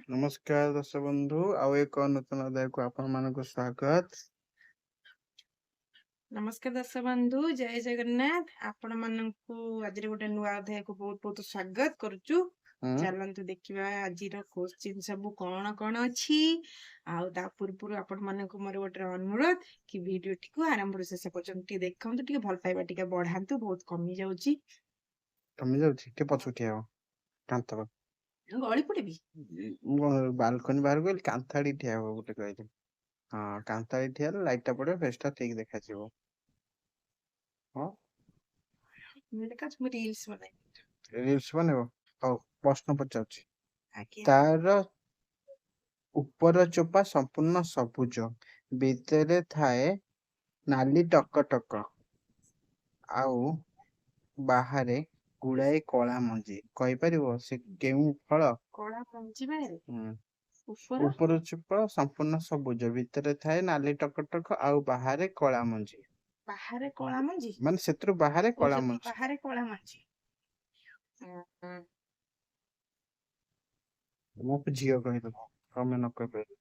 ନମସ୍କାର ଦର୍ଶକ ବନ୍ଧୁ, ଆଉ ଏକ ନୂତନ ଅଧ୍ୟାୟକୁ ଆପଣ ମାନଙ୍କୁ ସ୍ୱାଗତ। ନମସ୍କାର ଦର୍ଶକ ବନ୍ଧୁ, ଜୟ ଜଗନ୍ନାଥ। ଆପଣ ମାନଙ୍କୁ ଆଜିର ଗୋଟେ ନୂଆ ଅଧ୍ୟାୟକୁ ବହୁତ ବହୁତ ସ୍ୱାଗତ କରୁଛୁ। ହୁଁ ଚାଲନ୍ତୁ ଦେଖିବା ଆଜିର କୋଶ୍ଚିନ୍ ସବୁ କଣ କଣ ଅଛି। ଆଉ ତା ପୂର୍ବରୁ ଆପଣ ମାନଙ୍କୁ ମୋର ଗୋଟେ ଅନୁରୋଧ କି ଭିଡିଓଟିକୁ ଆରମ୍ଭରୁ ଶେଷ ପର୍ଯ୍ୟନ୍ତ ଟିକେ ଦେଖନ୍ତୁ, ଟିକେ ଭଲ ପାଇବା ଟିକେ ବଢାନ୍ତୁ, ବହୁତ କମି ଯାଉଛି। କମି ଯାଉଛି, ଟିକେ ପଛକୁ ଠିଆ ହବ। କାନ୍ଥ ଗଳି ପଡିବି। ବାଲକନି ବାହାରକୁ ଗଲି, କାନ୍ଥ ଆଡିକି ଠିଆ ହବ ଗୋଟେ କହିଲି। ହଁ, କାନ୍ଥ ଆଡିକି ଠିଆ ହେଲେ ଲାଇଟ୍ ଟା ପଡିବ, ଫେସ୍ ଟା ଠିକ ଦେଖାଯିବ। ହଁ, ମୁଁ ରିଲ୍ସ ବନାଏ। ରିଲ୍ସ ବନେଇବ। ହଉ, ପ୍ରଶ୍ନ ପଚାରୁଛି। ଆଜ୍ଞା। ତାର ଉପର ଚୋପା ସମ୍ପୂର୍ଣ୍ଣ ସବୁଜ, ଭିତରେ ଥାଏ ନାଲି ଟକ ଟକ, ଆଉ ବାହାରେ ଗୁଡାଏ କଳା ମଞ୍ଜି। କହିପାରିବ ସେ କେଉଁ ଫଳ? କଳା ମଞ୍ଜି ବାହାରେ। ହୁଁ। ଉପର ଉପର ଚୋପା ସମ୍ପୂର୍ଣ୍ଣ ସବୁଜ, ଭିତରେ ଥାଏ ନାଲି ଟକଟକ ଆଉ ବାହାରେ କଳା ମଞ୍ଜି। ବାହାରେ କଳା ମଞ୍ଜି। ମାନେ ସେଥିରୁ ବାହାରେ ଓ କଳା ସେଥିରୁ ମଞ୍ଜି। ବାହାରେ କଳା ମଞ୍ଜି। ହୁଁ। ମୋ ଝିଅ କହିଦବ, ତମେ ନ କହିପାରିବ।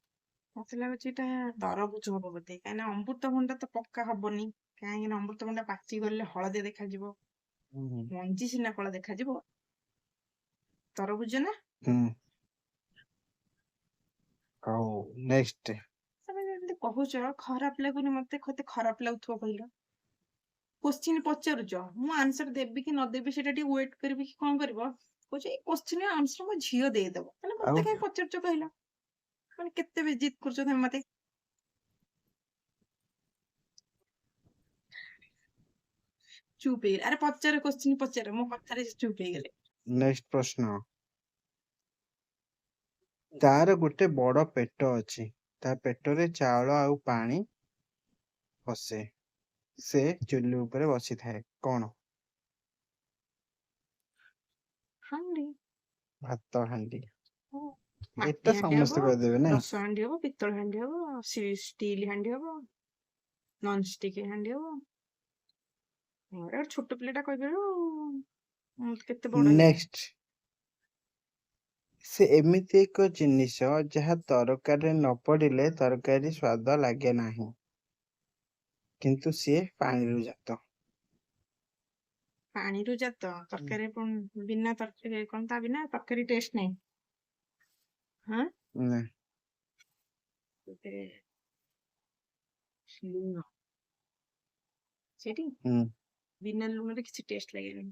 ମତେ ଲାଗୁଛି ଏଇଟା ତରଭୁଜ ହବ ବୋଧେ, କାହିଁକିନା ଅମୃତଭଣ୍ଡା ତ ପକ୍କା ହବନି। କାହିଁକିନା ଅମୃତଭଣ୍ଡା ପାଚି ଗଲେ ହଳଦିଆ ଦେଖାଯିବ, ହୁଁ ମଞ୍ଜି ସିନା କଳା ଦେଖାଯିବ। ତରଭୁଜ ନା? ହୁଁ। ହଉ, ନେକ୍ସଟ। ତମେ ଯେମିତି କହୁଛ ଖରାପ ଲାଗୁନି ମତେ, କେତେ ଖରାପ ଲାଗୁଥିବ କହିଲ। କୋଶ୍ଚିନ୍ ପଚାରୁଛ, ମୁଁ ଆନ୍ସର ଦେବି କି ନ ଦେବି ସେଇଟା ଟିକେ ୱେଟ୍ କରିବି କି କଣ କରିବ। କହୁଛି ଏଇ କୋଶ୍ଚିନ୍ ଆନ୍ସର ମୋ ଝିଅ ଦେଇଦବ, ତାହେଲେ ଆଉ ମତେ କାହିଁ ପଚାରୁଛ କହିଲ? ମାନେ କେତେ ବେଜିତ୍ କରୁଛ ତମେ ମତେ। ଚୁପ୍ ହେଇଗଲେ। ଆରେ ପଚାର, କୋଶ୍ଚିନ୍ ପଚାର, ମୋ କଥାରେ ଚୁପ୍ ହେଇଗଲେ। ନେକ୍ସଟ ପ୍ରଶ୍ନ। ତାର ଗୋଟେ ବଡ ପେଟ ଅଛି, ତା ପେଟରେ ଚାଉଳ ଆଉ ପାଣି ପଶେ, ସେ ଚୁଲି ଉପରେ ବସିଥାଏ, କଣ? ହାଣ୍ଡି। ଭାତ ହାଣ୍ଡି। ମାଟି ଏଟା ହାଣ୍ଡି ହବ, ସମସ୍ତେ କହିଦେବେ ନାଇଁ। ରସ ହାଣ୍ଡି ହବ, ପିତ୍ତଳ ହାଣ୍ଡି ହବ, ଷ୍ଟିଲ ହାଣ୍ଡି ହବ, ନନଷ୍ଟିକ ହାଣ୍ଡି ହବ। ଗୋଟେ ଛୋଟ ପିଲାଟା କହିପାରିବ, କେତେ ବଡ ହେଇଗଲା। ନେକ୍ସଟ। ସେ ଏମିତି ଏକ ଜିନିଷ ଯାହା ତରକାରୀରେ ନ ପଡିଲେ ତରକାରୀ ସ୍ୱାଦ ଲାଗେ ନାହିଁ, କିନ୍ତୁ ସିଏ ପାଣିରୁ ଜାତ। ପାଣିରୁ ଜାତ, ତରକାରୀ ବିନା ତରକାରୀ କଣ ତା ବିନା ତରକାରୀ ଟେଷ୍ଟ ନାହିଁ। ହଁ। ନା। ଲୁଣ। ସେଠି ହୁଁ। ବିନା ଲୁଣରେ କିଛି ଟେଷ୍ଟ ଲାଗେନି।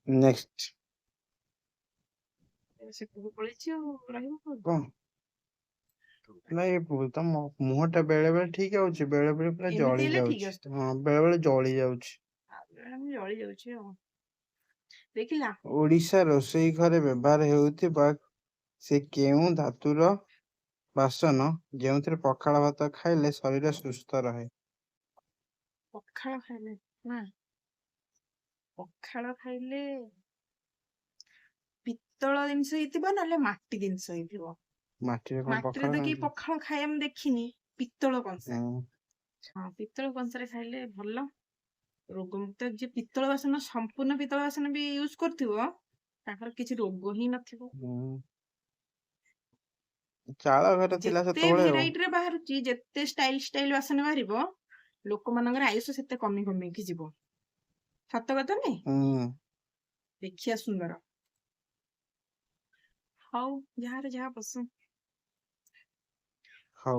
ନେକ୍ସଟ। ସେ ପଳେଇଛି ଆଉ ରହିବ କଣ? କଣ? ନାଇଁ ଭୁଲ, ତମ ମୁହଁ ଟା ବେଳେ ବେଳେ ଠିକ ଆଉଛି, ବେଳେ ବେଳେ ପୁରା ଏମିତି ଜଳି ହେଲେ ଠିକ ଯାଉଛି। ଆସୁଛି। ହଁ, ବେଳେ ବେଳେ ଜଳି ଯାଉଛି। ମୁଁ ଜଳି ଯାଉଛି ଆଉ ଦେଖିଲା। ଓଡିଶା ରୋଷେଇ ଘରେ ବ୍ୟବହାର ହେଉଥିବା ସେ କେଉଁ ଧାତୁର ବାସନ ଯେଉଁଥିରେ ପଖାଳ ଭାତ ଖାଇଲେ ଶରୀର ସୁସ୍ଥ ରହେ? ପଖାଳ ଖାଇଲେ ନା, ପଖାଳ ଖାଇଲେ ପିତ୍ତଳ ଜିନିଷ ହେଇଥିବ, ନହେଲେ ମାଟି ଜିନିଷ ହେଇଥିବ। ମାଟିରେ କଣ ମାଟିରେ ପଖାଳ ତ କେହି ଖାଆନ୍ତି? ପଖାଳ ଖାଇବା ମୁଁ ଦେଖିନି। ପିତ୍ତଳ କଂସା। ହୁଁ। ହଁ, ପିତ୍ତଳ କଂସାରେ ଖାଇଲେ ଭଲ। ରୋଗମୁକ୍ତ। ଯିଏ ପିତ୍ତଳ ବାସନ, ସମ୍ପୂର୍ଣ୍ଣ ପିତ୍ତଳ ବାସନ ବି ୟୁଜ କରୁଥିବ, ତାଙ୍କର କିଛି ରୋଗ ହିଁ ନଥିବ। ହୁଁ। ଚାଳ ଘର ଥିଲା ଯେତେ ସେତେବେଳେ ଆଉ। ଭେରାଇଟିରେ ବାହାରୁଛି, ଯେତେ ଷ୍ଟାଇଲ ବାସନ ବାହାରିବ, ଲୋକମାନଙ୍କର ଆୟୁଷ ସେତେ କମି କମିକି ଯିବ। ସତ କଥା ନାଇଁ? ହୁଁ। ଦେଖିବା ସୁନ୍ଦର। ହଉ, ଯାହାର ଯାହା ପସନ୍ଦ। ହଉ।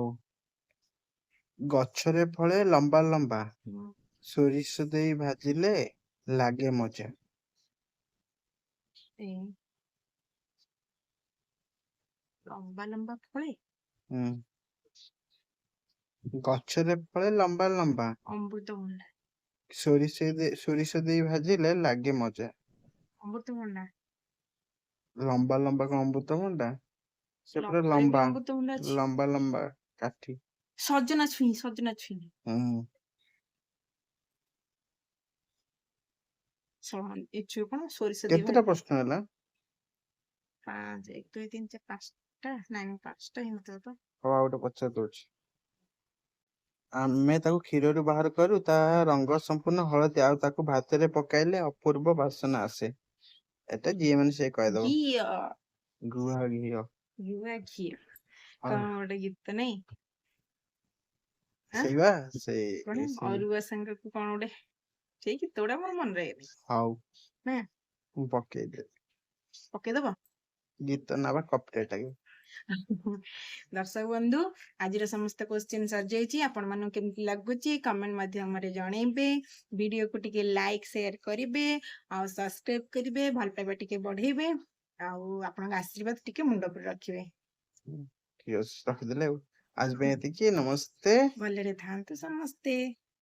ଗଛରେ ଫଳେ ଲମ୍ବା ଲମ୍ବା, ହୁଁ। ସୋରିଷ ଦେଇ ଭାଜିଲେ ଲାଗେ ମଜା। ଏଇ ଲମ୍ବା ଲମ୍ବା ଫଳେ। ହୁଁ। ଗଛରେ ଫଳେ ଲମ୍ବା ଲମ୍ବା, ଅମୃତଭଣ୍ଡା। ସୋରିଷ ଦେଇ ଭାଜିଲେ ଲାଗେ ମଜା। ଅମୃତଭଣ୍ଡା। ଲମ୍ବା ଲମ୍ବା କଣ ଅମୃତଭଣ୍ଡା? ସେ ପୁରା ଲମ୍ବାରେ ବି ଲମ୍ବା, ଅମୃତଭଣ୍ଡା ଅଛି। ଲମ୍ବା ଲମ୍ବା କାଠି। ସଜନା ଛୁଇଁ, ସଜନା ଛୁଇଁ। ହୁଁ। ଏଛୁ କଣ ସୋରିଷ ଦେଇ କେତେଟା ପ୍ରଶ୍ନ ହେଲା? 5, 1, 2, 3, 4, 5ଟା। ନାଇଁ, 5ଟା ହେଇନଥିବ ତ। ହଉ, ଆଉ ଗୋଟେ ପଚାରି ଦଉଛି। ଆମେ ତାକୁ କ୍ଷୀରରୁ ବାହାର କରୁ, ତା ରଙ୍ଗ ସମ୍ପୂର୍ଣ୍ଣ ହଳଦିଆ, ଆଉ ତାକୁ ଭାତରେ ପକାଇଲେ ଅପୂର୍ବ ବାସନା ଆସେ। ଏଟା ଯିଏ ମାନେ ସେ କହିଦବ। ଘିଅ। ଗୁଆ ଘିଅ। ଗୁଆ ଘିଅ। ହଉ, କଣ ଗୋଟେ ଗୀତ ନାଇଁ? ଆଁ ସେଇବା କଣ ସେଇ ଅରୁଆ ସାଙ୍ଗକୁ କଣ ଗୋଟେ, ସେଇ ଗୀତ ଗୁଡା ମୋର ମନେ ରହିବନି ହଉ ନା। ମୁଁ ପକେଇଦେବି। ପକେଇଦବ। ଗୀତ ନା ବା କପିରାଇଟ୍ ଲାଗିବ। ଦର୍ଶକ ବନ୍ଧୁ, ଆଜିର ସମସ୍ତ କ୍ୱେଶ୍ଚିନ୍ ସରିଯାଇଛି। ଆପଣ ମାନଙ୍କୁ କେମିତି ଲାଗୁଛି କମେଣ୍ଟ ମାଧ୍ୟମରେ ଜଣେଇବେ। ଭିଡିଓକୁ ଟିକେ ଲାଇକ୍ ସେୟାର କରିବେ, ଆଉ ସବସ୍କ୍ରାଇବ କରିବେ, ଭଲ ପାଇବା ଟିକେ ବଢେଇବେ, ଆଉ ଆପଣଙ୍କ ଆଶୀର୍ବାଦ ଟିକେ ମୁଣ୍ଡ ଉପରେ ରଖିବେ। ଠିକ ଅଛି, ରଖିଦେଲେ ଆଉ। ଆଜି ପାଇଁ ଏତିକି। ନମସ୍ତେ। ଭଲରେ ଥାଆନ୍ତୁ ସମସ୍ତେ।